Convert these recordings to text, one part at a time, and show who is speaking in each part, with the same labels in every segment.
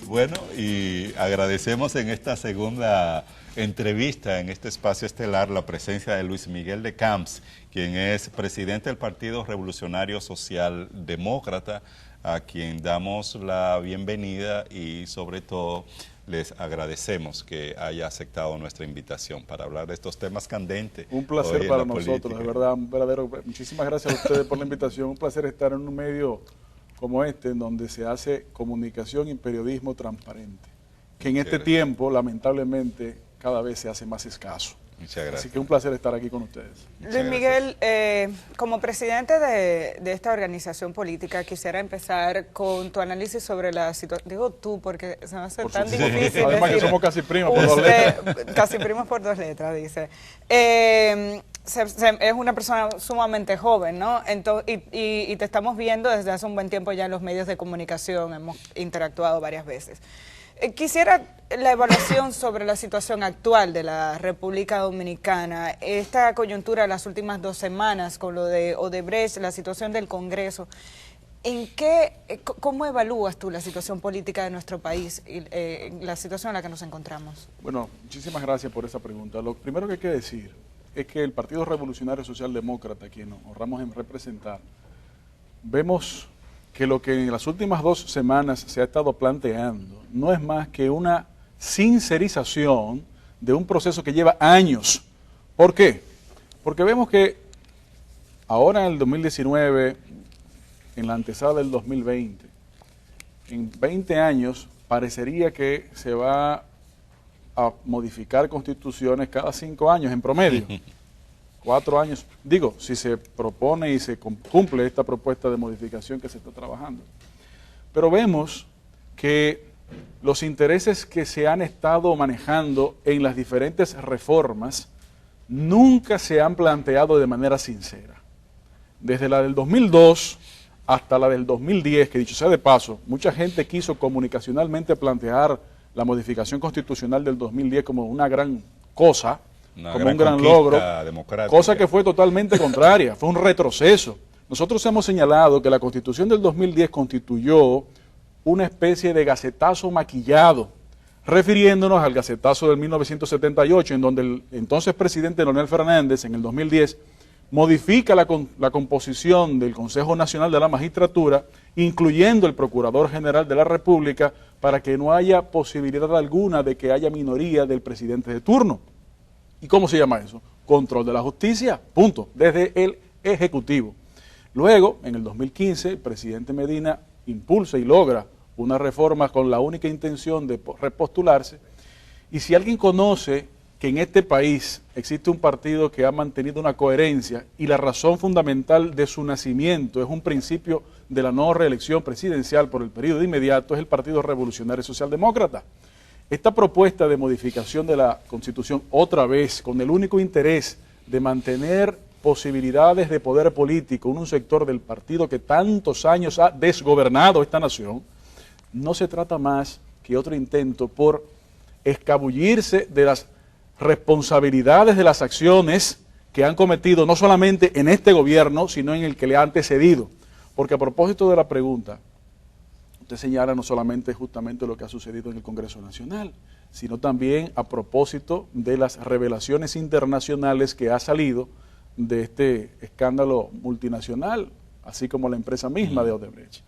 Speaker 1: Bueno, y agradecemos en esta segunda entrevista, en este espacio estelar, la presencia de Luis Miguel de Camps, quien es presidente del Partido Revolucionario Social Demócrata, a quien damos la bienvenida y sobre todo les agradecemos que haya aceptado nuestra invitación para hablar de estos temas candentes.
Speaker 2: Un placer para nosotros, de verdad, un verdadero. Muchísimas gracias a ustedes por la invitación. Un placer estar en un medio como este, en donde se hace comunicación y periodismo transparente, que en este tiempo, lamentablemente, cada vez se hace más escaso.
Speaker 1: Muchas gracias.
Speaker 2: Así que un placer estar aquí con ustedes.
Speaker 3: Luis Miguel, como presidente de esta organización política, quisiera empezar con tu análisis sobre la situación. Digo tú, porque se me hace tan difícil.
Speaker 2: Además que somos casi primos por 2 letras.
Speaker 3: Casi primos por 2 letras, dice. Es una persona sumamente joven, ¿no? Y te estamos viendo desde hace un buen tiempo ya en los medios de comunicación, hemos interactuado varias veces. Quisiera la evaluación sobre la situación actual de la República Dominicana, esta coyuntura de las últimas 2 semanas con lo de Odebrecht, la situación del Congreso. ¿Cómo evalúas tú la situación política de nuestro país y la situación en la que nos encontramos?
Speaker 2: Bueno, muchísimas gracias por esa pregunta. Lo primero que hay que decir es que el Partido Revolucionario Social Demócrata, quien nos honramos en representar, vemos que lo que en las últimas 2 semanas se ha estado planteando no es más que una sincerización de un proceso que lleva años. ¿Por qué? Porque vemos que ahora en el 2019, en la antesala del 2020, en 20 años parecería que se va a modificar constituciones cada 5 años en promedio. 4 años, digo, si se propone y se cumple esta propuesta de modificación que se está trabajando. Pero vemos que los intereses que se han estado manejando en las diferentes reformas nunca se han planteado de manera sincera. Desde la del 2002 hasta la del 2010, que dicho sea de paso, mucha gente quiso comunicacionalmente plantear la modificación constitucional del 2010 como una gran cosa, como un gran logro, cosa que fue totalmente contraria, fue un retroceso. Nosotros hemos señalado que la Constitución del 2010 constituyó una especie de gacetazo maquillado, refiriéndonos al gacetazo del 1978, en donde el entonces presidente Leonel Fernández, en el 2010, modifica la composición del Consejo Nacional de la Magistratura, incluyendo el Procurador General de la República, para que no haya posibilidad alguna de que haya minoría del presidente de turno. ¿Y cómo se llama eso? Control de la justicia, punto, desde el Ejecutivo. Luego, en el 2015, el presidente Medina impulsa y logra una reforma con la única intención de repostularse. Y si alguien conoce que en este país existe un partido que ha mantenido una coherencia y la razón fundamental de su nacimiento es un principio de la no reelección presidencial por el periodo inmediato, es el Partido Revolucionario Social Demócrata. Esta propuesta de modificación de la Constitución, otra vez, con el único interés de mantener posibilidades de poder político en un sector del partido que tantos años ha desgobernado esta nación, no se trata más que otro intento por escabullirse de las responsabilidades de las acciones que han cometido no solamente en este gobierno, sino en el que le ha antecedido. Porque a propósito de la pregunta, usted señala no solamente justamente lo que ha sucedido en el Congreso Nacional, sino también a propósito de las revelaciones internacionales que ha salido de este escándalo multinacional, así como la empresa misma de Odebrecht.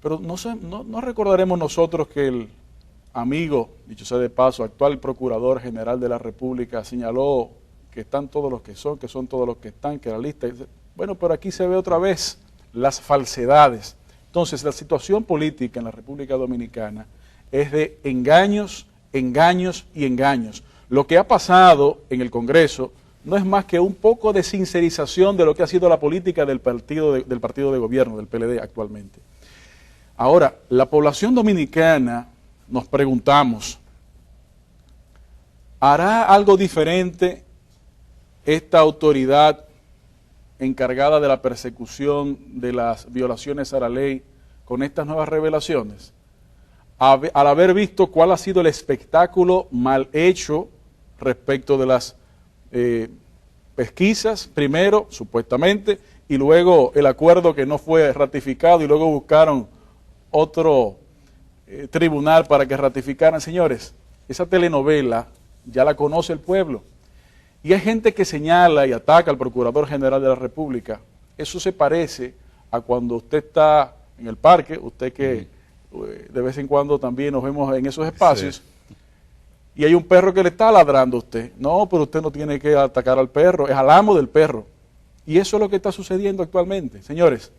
Speaker 2: Pero no recordaremos nosotros que el amigo, dicho sea de paso, actual Procurador General de la República señaló que están todos los que son todos los que están, que la lista... Bueno, pero aquí se ve otra vez las falsedades. Entonces, la situación política en la República Dominicana es de engaños, engaños y engaños. Lo que ha pasado en el Congreso no es más que un poco de sincerización de lo que ha sido la política del partido de gobierno, del PLD actualmente. Ahora, la población dominicana, nos preguntamos, ¿hará algo diferente esta autoridad encargada de la persecución de las violaciones a la ley con estas nuevas revelaciones? Al haber visto cuál ha sido el espectáculo mal hecho respecto de las pesquisas, primero, supuestamente, y luego el acuerdo que no fue ratificado y luego buscaron otro tribunal para que ratificaran. Señores, esa telenovela ya la conoce el pueblo. Y hay gente que señala y ataca al Procurador General de la República. Eso se parece a cuando usted está en el parque, usted que de vez en cuando también nos vemos en esos espacios, sí, y hay un perro que le está ladrando a usted. No, pero usted no tiene que atacar al perro, es al amo del perro. Y eso es lo que está sucediendo actualmente. Señores,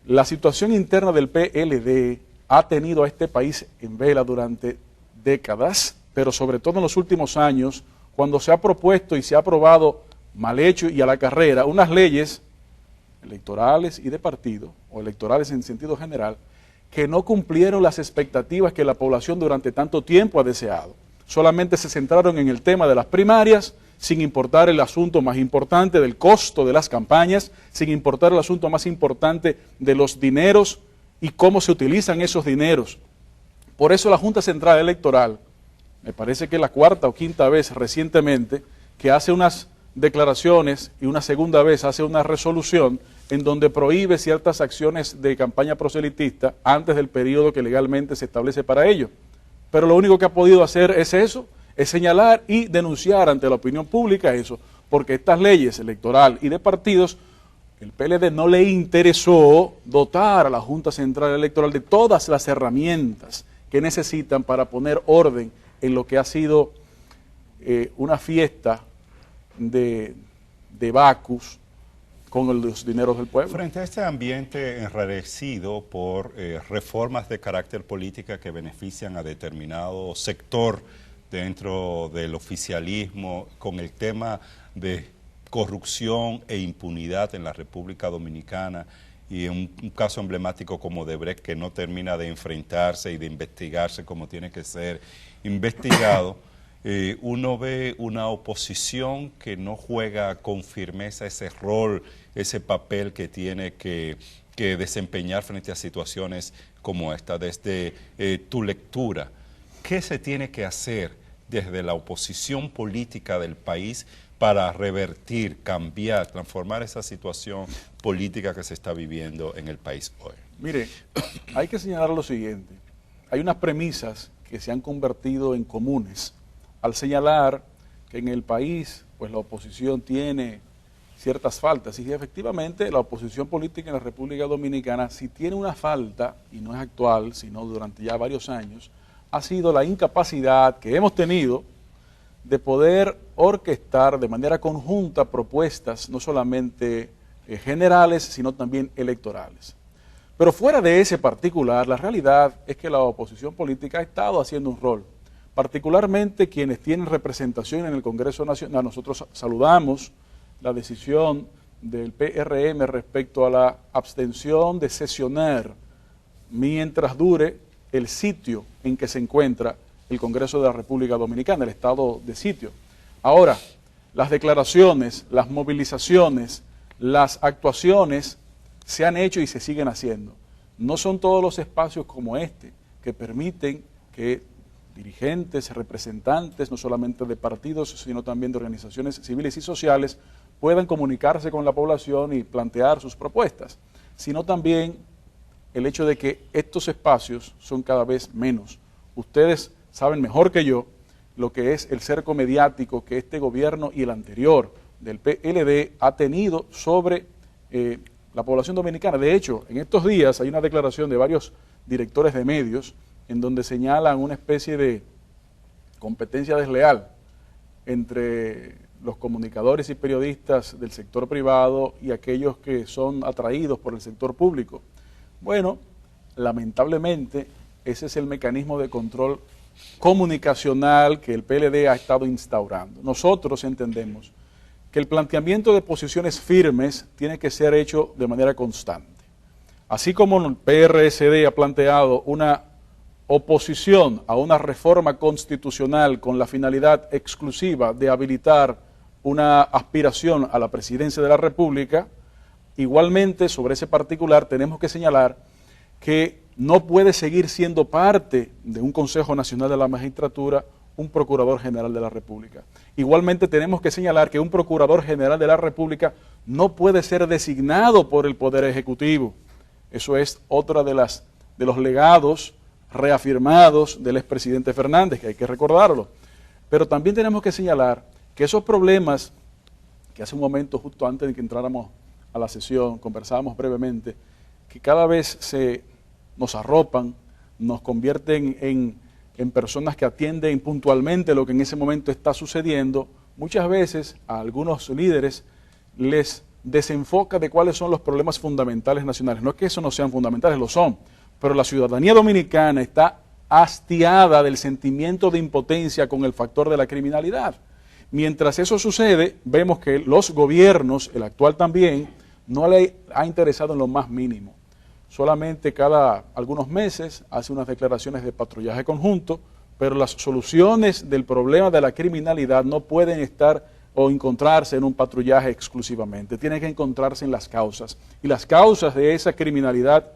Speaker 2: la situación interna del PLD ha tenido a este país en vela durante décadas, pero sobre todo en los últimos años, cuando se ha propuesto y se ha aprobado mal hecho y a la carrera unas leyes electorales y de partido, o electorales en sentido general, que no cumplieron las expectativas que la población durante tanto tiempo ha deseado. Solamente se centraron en el tema de las primarias, sin importar el asunto más importante del costo de las campañas, sin importar el asunto más importante de los dineros y cómo se utilizan esos dineros. Por eso la Junta Central Electoral, me parece que la cuarta o quinta vez recientemente, que hace unas declaraciones y una segunda vez hace una resolución en donde prohíbe ciertas acciones de campaña proselitista antes del periodo que legalmente se establece para ello. Pero lo único que ha podido hacer es eso, es señalar y denunciar ante la opinión pública eso, porque estas leyes electoral y de partidos, el PLD no le interesó dotar a la Junta Central Electoral de todas las herramientas que necesitan para poner orden en lo que ha sido una fiesta de vacus con los dineros del pueblo.
Speaker 1: Frente a este ambiente enrarecido por reformas de carácter política que benefician a determinado sector dentro del oficialismo, con el tema de corrupción e impunidad en la República Dominicana, y un caso emblemático como Odebrecht, que no termina de enfrentarse y de investigarse como tiene que ser investigado, uno ve una oposición que no juega con firmeza ese rol, ese papel que tiene que desempeñar frente a situaciones como esta. Desde tu lectura, ¿qué se tiene que hacer desde la oposición política del país para revertir, cambiar, transformar esa situación política que se está viviendo en el país hoy?
Speaker 2: Mire, hay que señalar lo siguiente. Hay unas premisas que se han convertido en comunes al señalar que en el país pues la oposición tiene ciertas faltas. Y efectivamente la oposición política en la República Dominicana, si tiene una falta, y no es actual, sino durante ya varios años, ha sido la incapacidad que hemos tenido de poder orquestar de manera conjunta propuestas no solamente generales, sino también electorales. Pero fuera de ese particular, la realidad es que la oposición política ha estado haciendo un rol, particularmente quienes tienen representación en el Congreso Nacional. Nosotros saludamos la decisión del PRM respecto a la abstención de sesionar mientras dure el sitio en que se encuentra el Congreso de la República Dominicana, el estado de sitio. Ahora, las declaraciones, las movilizaciones, las actuaciones se han hecho y se siguen haciendo. No son todos los espacios como este que permiten que dirigentes, representantes, no solamente de partidos, sino también de organizaciones civiles y sociales, puedan comunicarse con la población y plantear sus propuestas, sino también el hecho de que estos espacios son cada vez menos. Ustedes saben mejor que yo lo que es el cerco mediático que este gobierno y el anterior del PLD ha tenido sobre la población dominicana. De hecho, en estos días hay una declaración de varios directores de medios en donde señalan una especie de competencia desleal entre los comunicadores y periodistas del sector privado y aquellos que son atraídos por el sector público. Bueno, lamentablemente ese es el mecanismo de control comunicacional que el PLD ha estado instaurando. Nosotros entendemos que el planteamiento de posiciones firmes tiene que ser hecho de manera constante. Así como el PRSD ha planteado una oposición a una reforma constitucional con la finalidad exclusiva de habilitar una aspiración a la presidencia de la República, igualmente sobre ese particular tenemos que señalar que no puede seguir siendo parte de un Consejo Nacional de la Magistratura un Procurador General de la República. Igualmente tenemos que señalar que un Procurador General de la República no puede ser designado por el Poder Ejecutivo. Eso es otra de los legados reafirmados del expresidente Fernández, que hay que recordarlo. Pero también tenemos que señalar que esos problemas, que hace un momento, justo antes de que entráramos a la sesión, conversábamos brevemente, que cada vez nos arropan, nos convierten en personas que atienden puntualmente lo que en ese momento está sucediendo, muchas veces a algunos líderes les desenfoca de cuáles son los problemas fundamentales nacionales. No es que esos no sean fundamentales, lo son, pero la ciudadanía dominicana está hastiada del sentimiento de impotencia con el factor de la criminalidad. Mientras eso sucede, vemos que los gobiernos, el actual también, no le ha interesado en lo más mínimo. Solamente cada algunos meses hace unas declaraciones de patrullaje conjunto, pero las soluciones del problema de la criminalidad no pueden estar o encontrarse en un patrullaje exclusivamente, tienen que encontrarse en las causas. Y las causas de esa criminalidad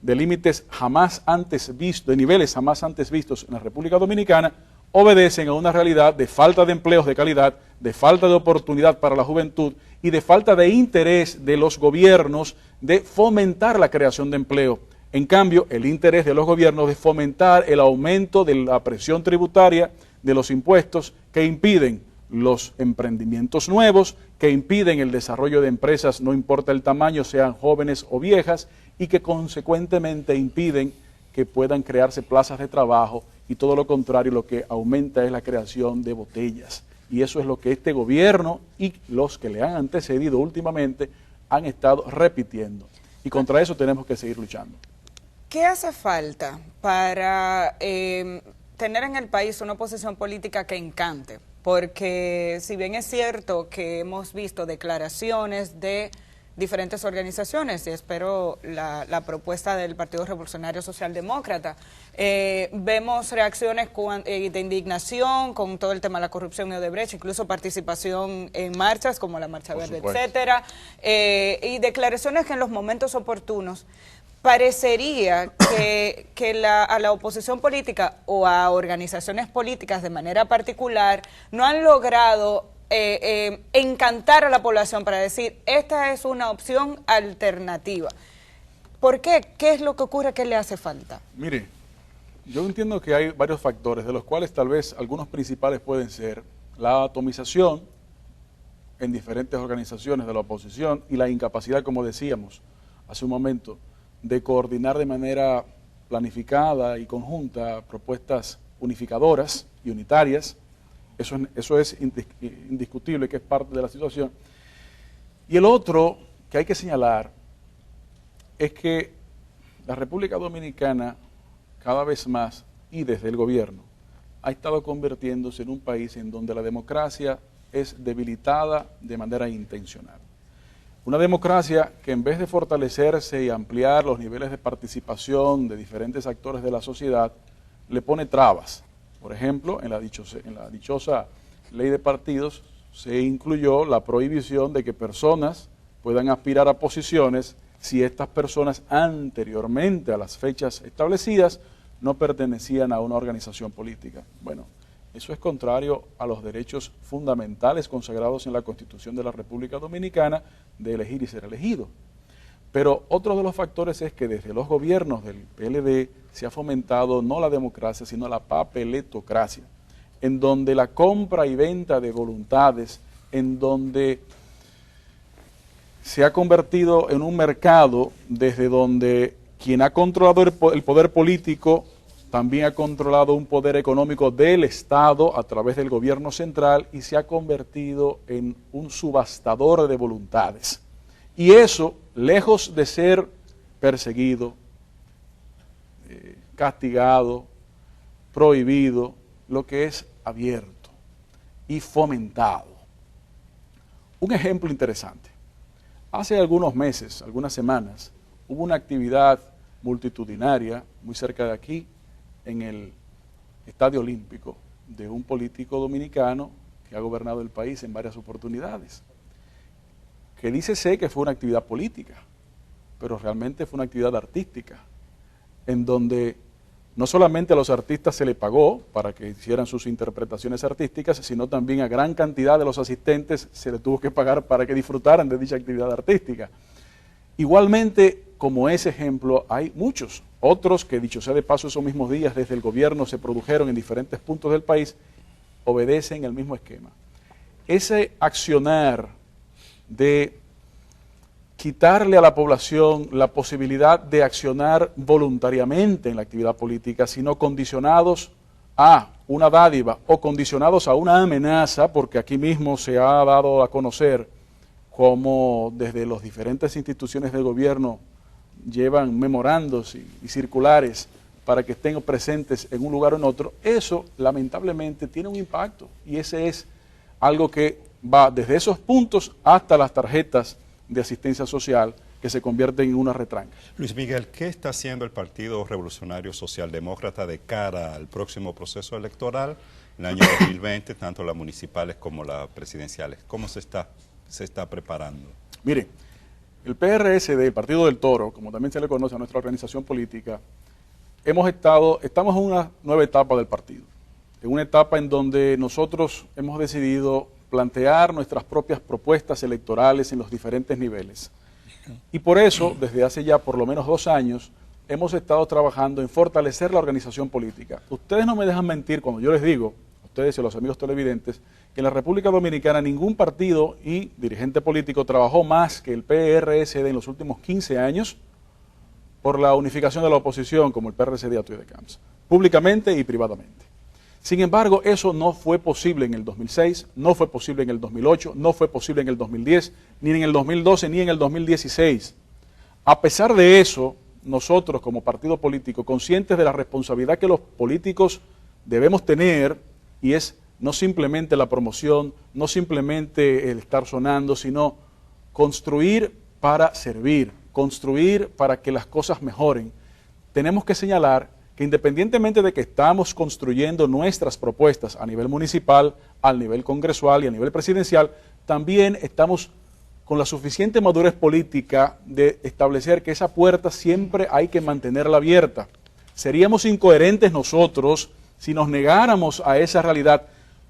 Speaker 2: de límites jamás antes vistos, de niveles jamás antes vistos en la República Dominicana, obedecen a una realidad de falta de empleos de calidad, de falta de oportunidad para la juventud y de falta de interés de los gobiernos de fomentar la creación de empleo. En cambio, el interés de los gobiernos de fomentar el aumento de la presión tributaria, de los impuestos que impiden los emprendimientos nuevos, que impiden el desarrollo de empresas, no importa el tamaño, sean jóvenes o viejas, y que consecuentemente impiden que puedan crearse plazas de trabajo y todo lo contrario, lo que aumenta es la creación de botellas. Y eso es lo que este gobierno y los que le han antecedido últimamente han estado repitiendo. Y contra eso tenemos que seguir luchando.
Speaker 3: ¿Qué hace falta para tener en el país una oposición política que encante? Porque si bien es cierto que hemos visto declaraciones de diferentes organizaciones, y espero la propuesta del Partido Revolucionario Socialdemócrata, vemos reacciones de indignación con todo el tema de la corrupción y Odebrecht, incluso participación en marchas como la Marcha Verde, etcétera, y declaraciones que en los momentos oportunos parecería que a la oposición política o a organizaciones políticas de manera particular no han logrado encantar a la población para decir, esta es una opción alternativa. ¿Por qué? ¿Qué es lo que ocurre? ¿Qué le hace falta?
Speaker 2: Mire, yo entiendo que hay varios factores, de los cuales tal vez algunos principales pueden ser la atomización en diferentes organizaciones de la oposición y la incapacidad, como decíamos hace un momento, de coordinar de manera planificada y conjunta propuestas unificadoras y unitarias. Eso es indiscutible, que es parte de la situación. Y el otro que hay que señalar es que la República Dominicana cada vez más, y desde el gobierno, ha estado convirtiéndose en un país en donde la democracia es debilitada de manera intencional. Una democracia que en vez de fortalecerse y ampliar los niveles de participación de diferentes actores de la sociedad, le pone trabas. Por ejemplo, en la dichosa ley de partidos se incluyó la prohibición de que personas puedan aspirar a posiciones si estas personas anteriormente a las fechas establecidas no pertenecían a una organización política. Bueno, eso es contrario a los derechos fundamentales consagrados en la Constitución de la República Dominicana de elegir y ser elegido. Pero otro de los factores es que desde los gobiernos del PLD se ha fomentado no la democracia, sino la papeletocracia, en donde la compra y venta de voluntades, en donde se ha convertido en un mercado desde donde quien ha controlado el poder político también ha controlado un poder económico del Estado a través del gobierno central y se ha convertido en un subastador de voluntades. Y eso, lejos de ser perseguido, castigado, prohibido, lo que es abierto y fomentado. Un ejemplo interesante. Hace algunos meses, algunas semanas, hubo una actividad multitudinaria muy cerca de aquí, en el Estadio Olímpico, de un político dominicano que ha gobernado el país en varias oportunidades, que dícese que fue una actividad política, pero realmente fue una actividad artística, en donde no solamente a los artistas se les pagó para que hicieran sus interpretaciones artísticas, sino también a gran cantidad de los asistentes se les tuvo que pagar para que disfrutaran de dicha actividad artística. Igualmente, como ese ejemplo, hay muchos otros que, dicho sea de paso, esos mismos días desde el gobierno se produjeron en diferentes puntos del país, obedecen el mismo esquema. Ese accionar de quitarle a la población la posibilidad de accionar voluntariamente en la actividad política, sino condicionados a una dádiva o condicionados a una amenaza, porque aquí mismo se ha dado a conocer cómo desde las diferentes instituciones del gobierno llevan memorandos y circulares para que estén presentes en un lugar o en otro, eso lamentablemente tiene un impacto, y ese es algo que va desde esos puntos hasta las tarjetas de asistencia social, que se convierten en una retranca.
Speaker 1: Luis Miguel, ¿qué está haciendo el Partido Revolucionario Socialdemócrata de cara al próximo proceso electoral, el año 2020, tanto las municipales como las presidenciales? ¿Cómo se está preparando?
Speaker 2: Mire, el PRSD, el Partido del Toro, como también se le conoce a nuestra organización política, estamos en una nueva etapa del partido, en una etapa en donde nosotros hemos decidido plantear nuestras propias propuestas electorales en los diferentes niveles. Y por eso, desde hace ya por lo menos 2 años, hemos estado trabajando en fortalecer la organización política. Ustedes no me dejan mentir cuando yo les digo, a ustedes y a los amigos televidentes, que en la República Dominicana ningún partido y dirigente político trabajó más que el PRSD en los últimos 15 años por la unificación de la oposición, como el PRSD Atuey de Camps, públicamente y privadamente. Sin embargo, eso no fue posible en el 2006, no fue posible en el 2008, no fue posible en el 2010, ni en el 2012, ni en el 2016. A pesar de eso, nosotros como partido político, conscientes de la responsabilidad que los políticos debemos tener, y es no simplemente la promoción, no simplemente el estar sonando, sino construir para servir, construir para que las cosas mejoren, tenemos que señalar que independientemente de que estamos construyendo nuestras propuestas a nivel municipal, al nivel congresual y a nivel presidencial, también estamos con la suficiente madurez política de establecer que esa puerta siempre hay que mantenerla abierta. Seríamos incoherentes nosotros si nos negáramos a esa realidad,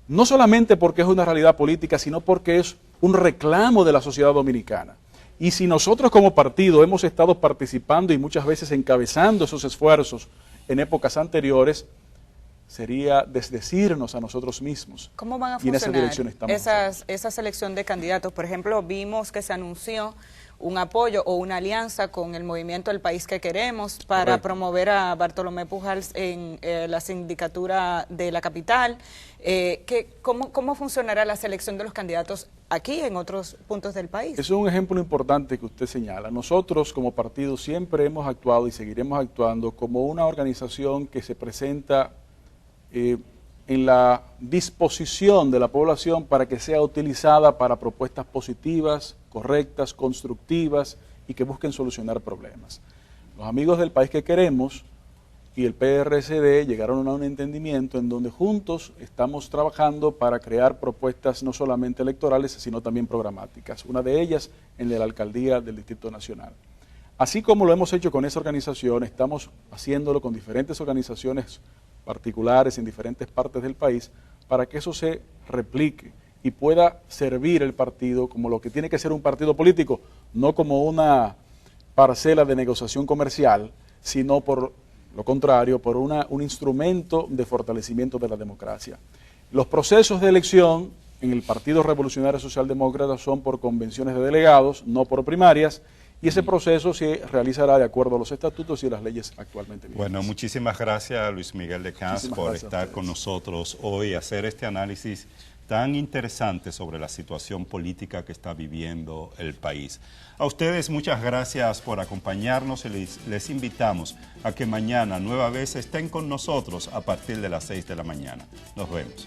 Speaker 2: no solamente porque es una realidad política, sino porque es un reclamo de la sociedad dominicana. Y si nosotros como partido hemos estado participando y muchas veces encabezando esos esfuerzos en épocas anteriores, sería desdecirnos a nosotros mismos.
Speaker 3: ¿Cómo van a
Speaker 2: funcionar
Speaker 3: funcionar
Speaker 2: y en esa dirección estamos
Speaker 3: esa selección de candidatos? Por ejemplo, vimos que se anunció un apoyo o una alianza con el movimiento El País que Queremos para promover a Bartolomé Pujals en la sindicatura de la capital. ¿Cómo funcionará la selección de los candidatos aquí en otros puntos del país?
Speaker 2: Eso es un ejemplo importante que usted señala. Nosotros como partido siempre hemos actuado y seguiremos actuando como una organización que se presenta en la disposición de la población para que sea utilizada para propuestas positivas, correctas, constructivas y que busquen solucionar problemas. Los amigos del País que Queremos y el PRSD llegaron a un entendimiento en donde juntos estamos trabajando para crear propuestas no solamente electorales, sino también programáticas. Una de ellas en la alcaldía del Distrito Nacional. Así como lo hemos hecho con esa organización, estamos haciéndolo con diferentes organizaciones particulares en diferentes partes del país para que eso se replique y pueda servir el partido como lo que tiene que ser un partido político, no como una parcela de negociación comercial, sino por lo contrario, por un instrumento de fortalecimiento de la democracia. Los procesos de elección en el Partido Revolucionario Socialdemócrata son por convenciones de delegados, no por primarias, y ese proceso se realizará de acuerdo a los estatutos y las leyes actualmente vigentes.
Speaker 1: Bueno, muchísimas gracias Luis Miguel de Camps por estar con nosotros hoy y hacer este análisis tan interesante sobre la situación política que está viviendo el país. A ustedes muchas gracias por acompañarnos y les invitamos a que mañana nueva vez estén con nosotros a partir de las 6 de la mañana. Nos vemos.